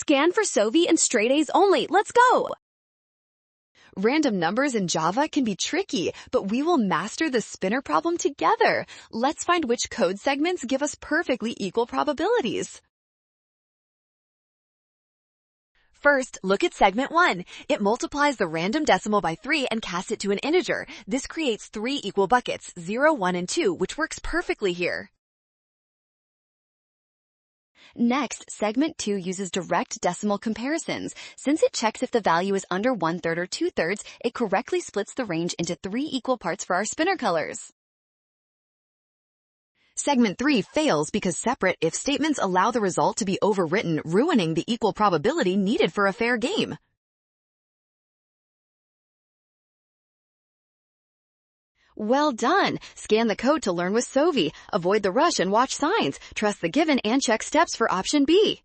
Scan for Sovi and straight A's only. Let's go! Random numbers in Java can be tricky, but we will master the spinner problem together. Let's find which code segments give us perfectly equal probabilities. First, look at segment 1. It multiplies the random decimal by 3 and casts it to an integer. This creates 3 equal buckets, 0, 1, and 2, which works perfectly here. Next, segment 2 uses direct decimal comparisons. Since it checks if the value is under 1/3 or 2/3, it correctly splits the range into 3 equal parts for our spinner colors. Segment 3 fails because separate if statements allow the result to be overwritten, ruining the equal probability needed for a fair game. Well done! Scan the code to learn with Sovi. Avoid the rush and watch signs. Trust the given and check steps for option B.